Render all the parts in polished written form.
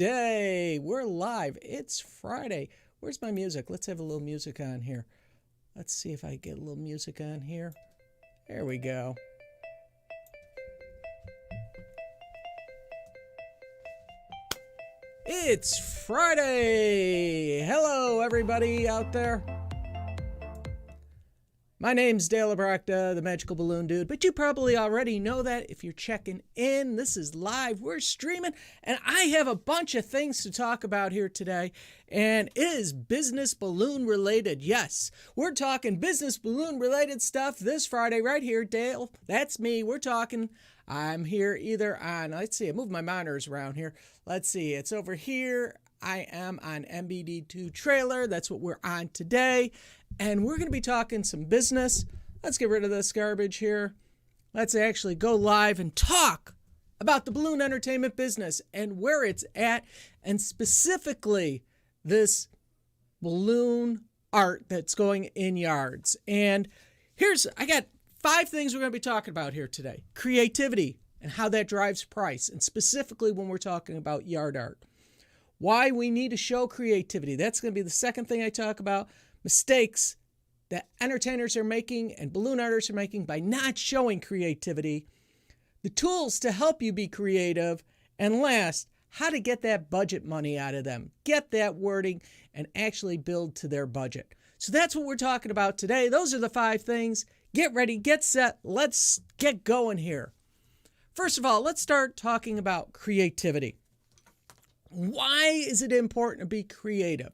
Day. We're live. It's Friday. Where's my music? Let's have a little music on here. Let's see if I get a little music on here. There we go. It's Friday. Hello, everybody out there. My name's Dale Abracta, the Magical Balloon Dude, but you probably already know that if you're checking in. This is live, we're streaming, and I have a bunch of things to talk about here today, and it is business balloon related. Yes, we're talking business balloon related stuff this Friday right here. Dale, that's me. We're talking. I'm here either on, let's see, I moved my monitors around here. Let's see, it's over here. I am on MBD2 trailer. That's what we're on today. And we're going to be talking some business. Let's get rid of this garbage here. Let's actually go live and talk about the balloon entertainment business and where it's at, and specifically this balloon art that's going in yards. And I got 5 things we're going to be talking about here today. Creativity and how that drives price, and specifically when we're talking about yard art. Why we need to show creativity. That's going to be the second thing I talk about. Mistakes that entertainers are making and balloon artists are making by not showing creativity. The tools to help you be creative. And last, how to get that budget money out of them. Get that wording and actually build to their budget. So that's what we're talking about today. Those are the 5 things. Get ready, get set. Let's get going here. First of all, let's start talking about creativity. Why is it important to be creative?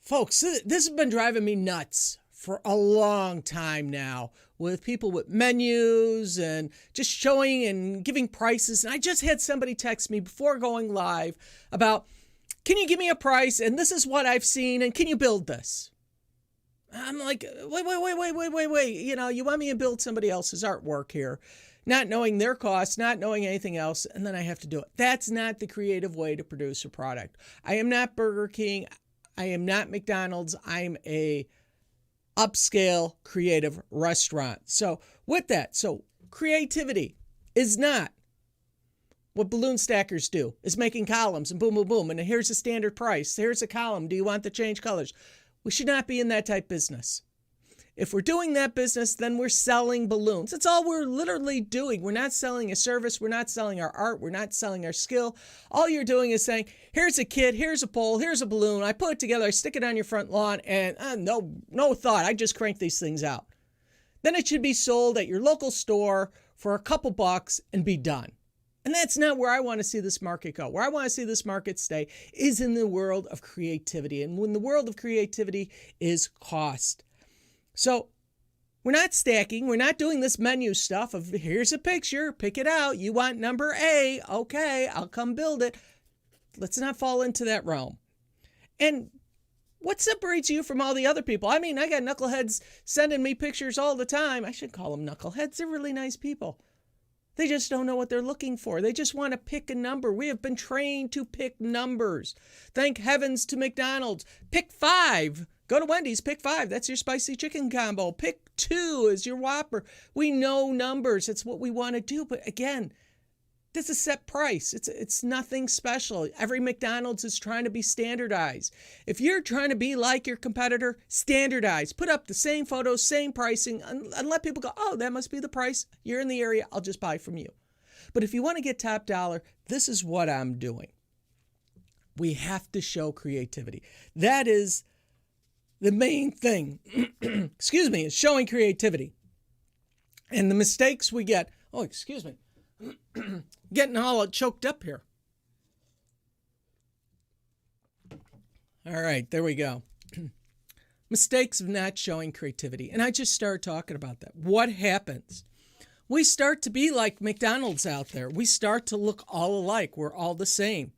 Folks, this has been driving me nuts for a long time now, with people with menus and just showing and giving prices. And I just had somebody text me before going live about, can you give me a price? And this is what I've seen. And can you build this? I'm like, wait. You want me to build somebody else's artwork here, not knowing their costs, not knowing anything else, and then I have to do it. That's not the creative way to produce a product. I am not Burger King. I am not McDonald's. I'm a upscale creative restaurant. So with that, creativity is not what balloon stackers do, is making columns and boom, boom, boom. And here's a standard price. Here's a column. Do you want to change colors? We should not be in that type business. If we're doing that business, then we're selling balloons. That's all we're literally doing. We're not selling a service. We're not selling our art. We're not selling our skill. All you're doing is saying, here's a kit, here's a pole, here's a balloon. I put it together, I stick it on your front lawn, and no thought. I just crank these things out. Then it should be sold at your local store for a couple bucks and be done. And that's not where I want to see this market go. Where I want to see this market stay is in the world of creativity. And when the world of creativity is cost. So we're not stacking. We're not doing this menu stuff of here's a picture, pick it out. You want number A? Okay, I'll come build it. Let's not fall into that realm. And what separates you from all the other people? I mean, I got knuckleheads sending me pictures all the time. I should call them knuckleheads. They're really nice people. They just don't know what they're looking for. They just want to pick a number. We have been trained to pick numbers. Thank heavens to McDonald's. Pick 5. Go to Wendy's, pick 5. That's your spicy chicken combo. Pick 2 as your Whopper. We know numbers. It's what we want to do. But again, this is a set price. It's nothing special. Every McDonald's is trying to be standardized. If you're trying to be like your competitor, standardize. Put up the same photos, same pricing, and let people go, oh, that must be the price. You're in the area. I'll just buy from you. But if you want to get top dollar, this is what I'm doing. We have to show creativity. That is the main thing, is showing creativity. And the mistakes we get, getting all choked up here. All right, there we go. Mistakes of not showing creativity. And I just started talking about that. What happens? We start to be like McDonald's out there. We start to look all alike. We're all the same.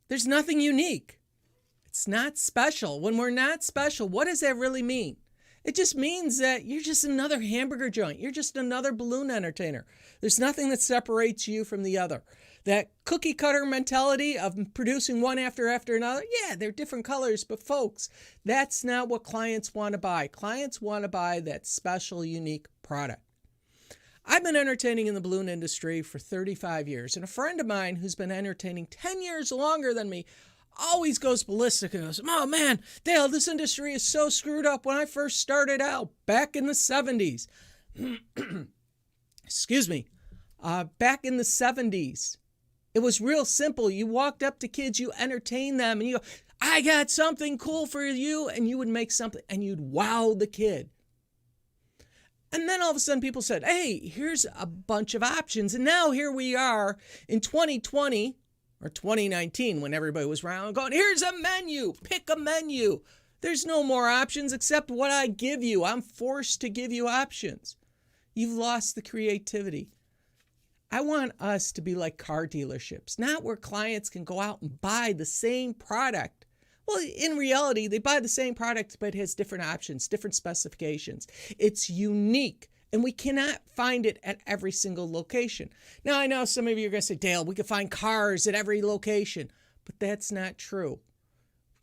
There's nothing unique. It's not special. When we're not special, what does that really mean? It just means that you're just another hamburger joint. You're just another balloon entertainer. There's nothing that separates you from the other. That cookie cutter mentality of producing one after another, yeah, they're different colors, but folks, that's not what clients want to buy. Clients want to buy that special, unique product. I've been entertaining in the balloon industry for 35 years, and a friend of mine who's been entertaining 10 years longer than me always goes ballistic and goes, "Oh man, Dale, this industry is so screwed up. When I first started out back in the 70s, excuse me, back in the 70s, it was real simple. You walked up to kids, you entertained them, and you go, I got something cool for you, and you would make something, and you'd wow the kid. And then all of a sudden people said, hey, here's a bunch of options. And now here we are in 2020 or 2019 when everybody was around going, here's a menu, pick a menu. There's no more options except what I give you. I'm forced to give you options. You've lost the creativity. I want us to be like car dealerships, not where clients can go out and buy the same product. Well, in reality, they buy the same product, but it has different options, different specifications. It's unique, and we cannot find it at every single location. Now, I know some of you are going to say, Dale, we can find cars at every location, but that's not true.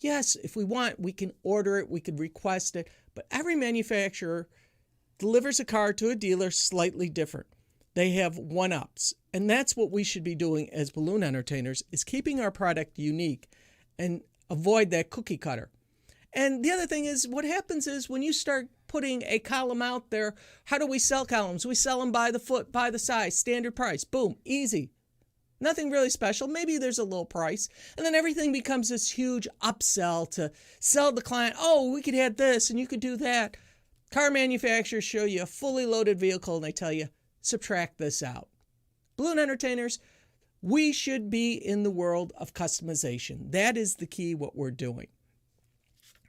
Yes, if we want, we can order it, we could request it, but every manufacturer delivers a car to a dealer slightly different. They have one-ups, and that's what we should be doing as balloon entertainers, is keeping our product unique and avoid that cookie cutter. And the other thing is, what happens is when you start putting a column out there, how do we sell columns? We sell them by the foot, by the size, standard price, boom, easy. Nothing really special. Maybe there's a low price. And then everything becomes this huge upsell to sell the client, oh, we could add this and you could do that. Car manufacturers show you a fully loaded vehicle and they tell you, subtract this out. Balloon entertainers, we should be in the world of customization. That is the key, what we're doing.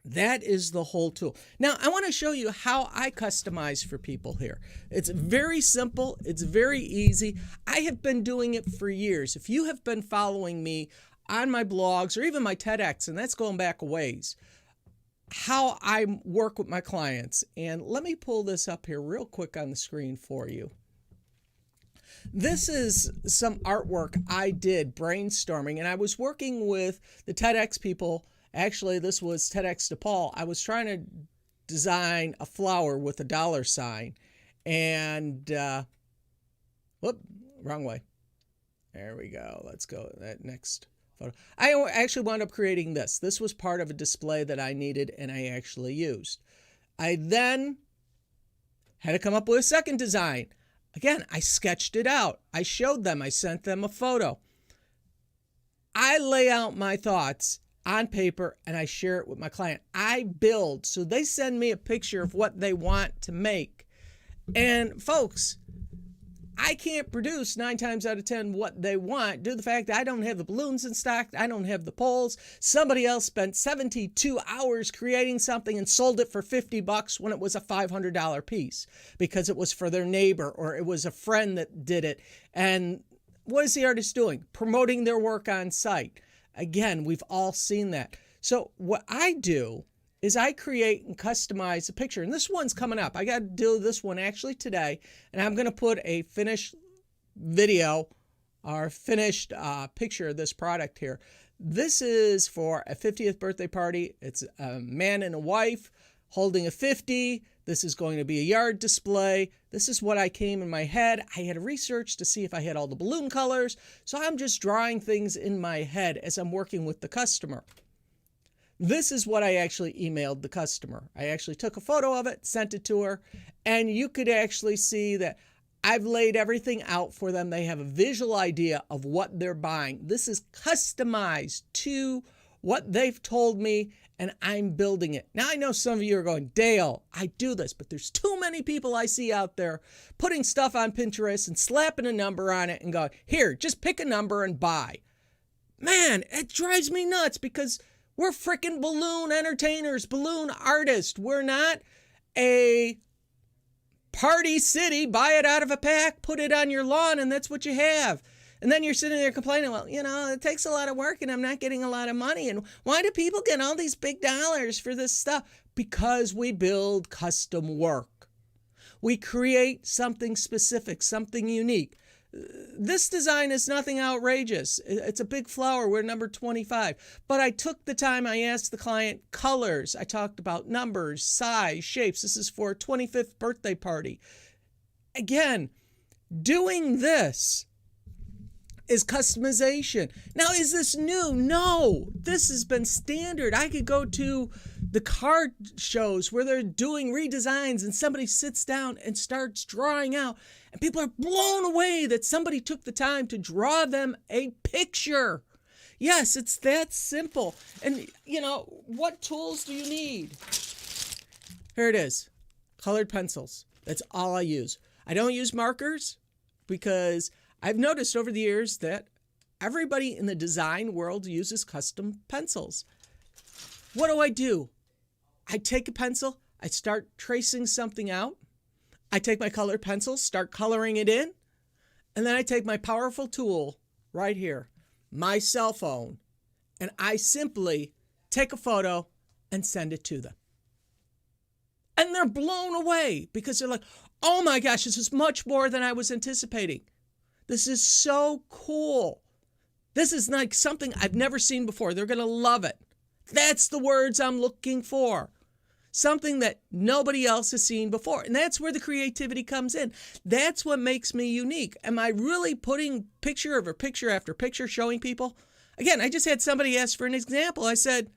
That is the whole tool. Now, I want to show you how I customize for people here. It's very simple. It's very easy. I have been doing it for years. If you have been following me on my blogs or even my TEDx, and that's going back a ways, how I work with my clients. And let me pull this up here real quick on the screen for you. This is some artwork I did brainstorming, and I was working with the TEDx people. Actually, this was TEDx DePaul. I was trying to design a flower with a dollar sign, and wrong way. There we go. Let's go to that next photo. I actually wound up creating this. This was part of a display that I needed, and I actually used. I then had to come up with a second design. Again, I sketched it out. I showed them. I sent them a photo. I lay out my thoughts on paper and I share it with my client. I build. So they send me a picture of what they want to make. And folks, I can't produce 9 times out of 10 what they want due to the fact that I don't have the balloons in stock. I don't have the poles. Somebody else spent 72 hours creating something and sold it for $50 when it was a $500 piece because it was for their neighbor or it was a friend that did it. And what is the artist doing? Promoting their work on site. Again, we've all seen that. So what I do is I create and customize a picture. And this one's coming up. I got to do this one actually today. And I'm going to put a finished video or finished picture of this product here. This is for a 50th birthday party. It's a man and a wife holding a 50. This is going to be a yard display. This is what I came in my head. I had research to see if I had all the balloon colors. So I'm just drawing things in my head as I'm working with the customer. This is what I actually emailed the customer. I actually took a photo of it, sent it to her, and you could actually see that I've laid everything out for them. They have a visual idea of what they're buying. This is customized to what they've told me, and I'm building it. Now, I know some of you are going, Dale, I do this, but there's too many people I see out there putting stuff on Pinterest and slapping a number on it and going, here, just pick a number and buy. Man, it drives me nuts because we're freaking balloon entertainers, balloon artists. We're not a party city, buy it out of a pack, put it on your lawn, and that's what you have. And then you're sitting there complaining, well, you know, it takes a lot of work and I'm not getting a lot of money. And why do people get all these big dollars for this stuff? Because we build custom work. We create something specific, something unique. This design is nothing outrageous. It's a big flower. We're number 25. But I took the time. I asked the client colors. I talked about numbers, size, shapes. This is for a 25th birthday party. Again, Doing this is customization. Now, is this new? No, this has been standard. I could go to the car shows where they're doing redesigns and somebody sits down and starts drawing out, and people are blown away that somebody took the time to draw them a picture. Yes, it's that simple. And, what tools do you need? Here it is. Colored pencils. That's all I use. I don't use markers because I've noticed over the years that everybody in the design world uses custom pencils. What do? I take a pencil, I start tracing something out. I take my colored pencil, start coloring it in, and then I take my powerful tool right here, my cell phone, and I simply take a photo and send it to them. And they're blown away because they're like, oh my gosh, this is much more than I was anticipating. This is so cool. This is like something I've never seen before. They're going to love it. That's the words I'm looking for. Something that nobody else has seen before. And that's where the creativity comes in. That's what makes me unique. Am I really putting picture over picture after picture showing people? Again, I just had somebody ask for an example. I said,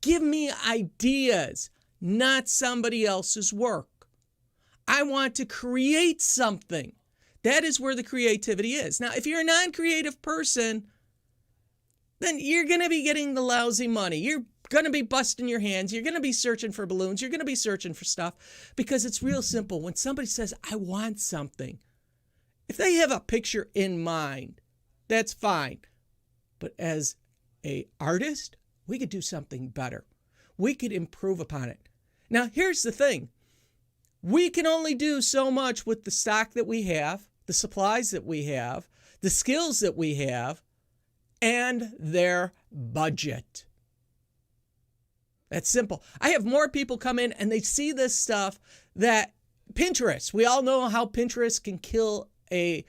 give me ideas, not somebody else's work. I want to create something. That is where the creativity is. Now, if you're a non-creative person, then you're going to be getting the lousy money. You're going to be busting your hands. You're going to be searching for balloons. You're going to be searching for stuff because it's real simple. When somebody says, I want something, if they have a picture in mind, that's fine. But as an artist, we could do something better. We could improve upon it. Now, here's the thing. We can only do so much with the stock that we have, the supplies that we have, the skills that we have, and their budget. That's simple. I have more people come in and they see this stuff that Pinterest, we all know how Pinterest can kill a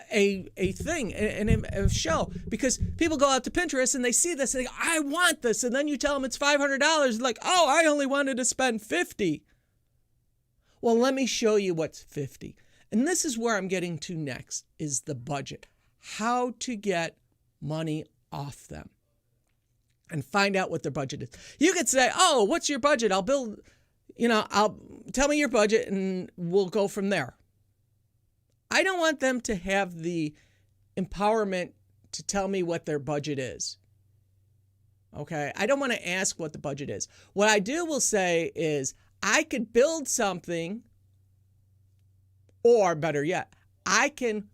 thing, a show, because people go out to Pinterest and they see this and they go, I want this. And then you tell them it's $500. Like, oh, I only wanted to spend $50. Well, let me show you what's $50. And this is where I'm getting to next, is the budget. How to get money off them and find out what their budget is. You could say, oh, what's your budget? I'll tell me your budget and we'll go from there. I don't want them to have the empowerment to tell me what their budget is. Okay? I don't want to ask what the budget is. What I will say is I could build something, or better yet, I can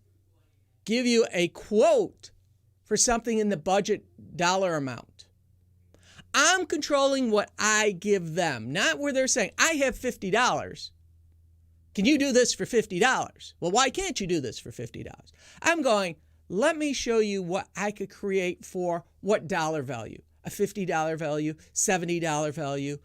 give you a quote for something in the budget dollar amount. I'm controlling what I give them, not where they're saying, I have $50. Can you do this for $50? Well, why can't you do this for $50? I'm going, let me show you what I could create for what dollar value, a $50 value, $70 value.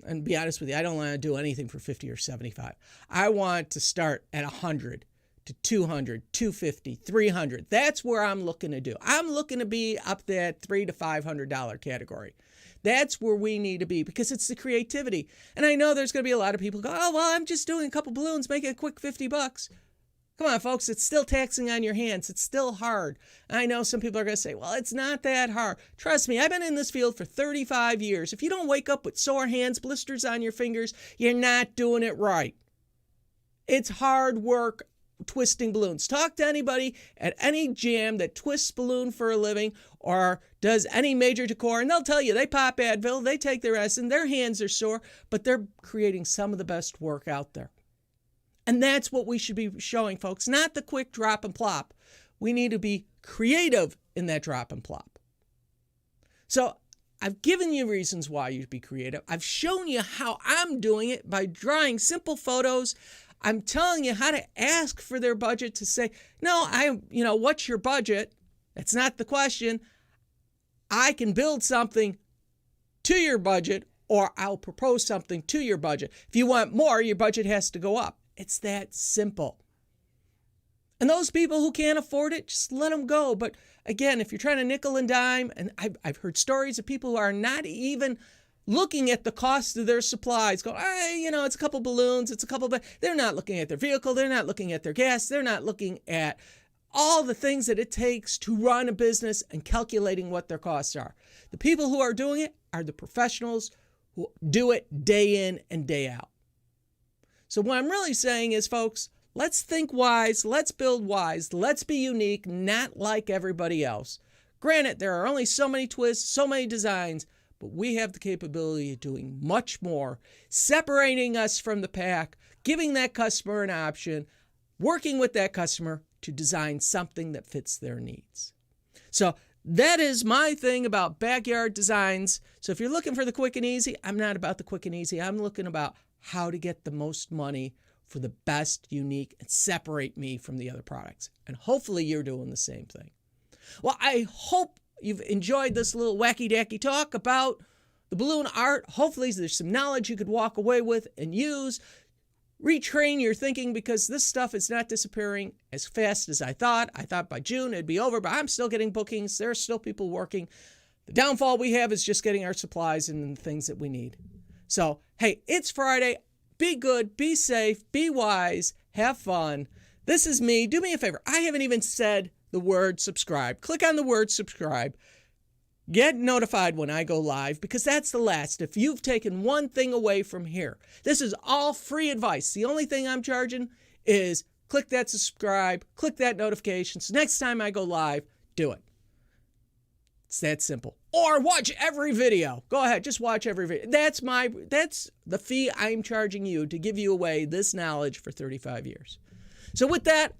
And be honest with you, I don't want to do anything for 50 or 75. I want to start at 100 to 200, 250, 300. That's where I'm looking to do. I'm looking to be up that $300 to $500 category. That's where we need to be because it's the creativity. And I know there's going to be a lot of people go, oh, well, I'm just doing a couple balloons, making a quick $50. Come on, folks, it's still taxing on your hands. It's still hard. I know some people are going to say, well, it's not that hard. Trust me, I've been in this field for 35 years. If you don't wake up with sore hands, blisters on your fingers, you're not doing it right. It's hard work twisting balloons. Talk to anybody at any jam that twists balloon for a living or does any major decor, and they'll tell you they pop Advil, they take their Essen, their hands are sore, but they're creating some of the best work out there. And that's what we should be showing, folks, not the quick drop and plop. We need to be creative in that drop and plop. So I've given you reasons why you'd be creative. I've shown you how I'm doing it by drawing simple photos. I'm telling you how to ask for their budget to say, no, what's your budget? That's not the question. I can build something to your budget, or I'll propose something to your budget. If you want more, your budget has to go up. It's that simple. And those people who can't afford it, just let them go. But again, if you're trying to nickel and dime, and I've heard stories of people who are not even looking at the cost of their supplies, going, it's a couple balloons, they're not looking at their vehicle, they're not looking at their gas, they're not looking at all the things that it takes to run a business and calculating what their costs are. The people who are doing it are the professionals who do it day in and day out. So what I'm really saying is, folks, let's think wise, let's build wise, let's be unique, not like everybody else. Granted, there are only so many twists, so many designs, but we have the capability of doing much more, separating us from the pack, giving that customer an option, working with that customer to design something that fits their needs. So that is my thing about backyard designs. So if you're looking for the quick and easy, I'm not about the quick and easy. I'm looking about how to get the most money for the best, unique, and separate me from the other products. And hopefully you're doing the same thing. Well, I hope you've enjoyed this little wacky-dacky talk about the balloon art. Hopefully there's some knowledge you could walk away with and use. Retrain your thinking, because this stuff is not disappearing as fast as I thought. I thought by June it'd be over, but I'm still getting bookings. There are still people working. The downfall we have is just getting our supplies and the things that we need. So, hey, it's Friday. Be good, be safe, be wise, have fun. This is me. Do me a favor. I haven't even said the word subscribe. Click on the word subscribe. Get notified when I go live, because that's the last. If you've taken one thing away from here, this is all free advice. The only thing I'm charging is click that subscribe, click that notification. So next time I go live, do it. It's that simple. Or watch every video. Go ahead, just watch every video. That's the fee I'm charging you to give you away this knowledge for 35 years. So with that,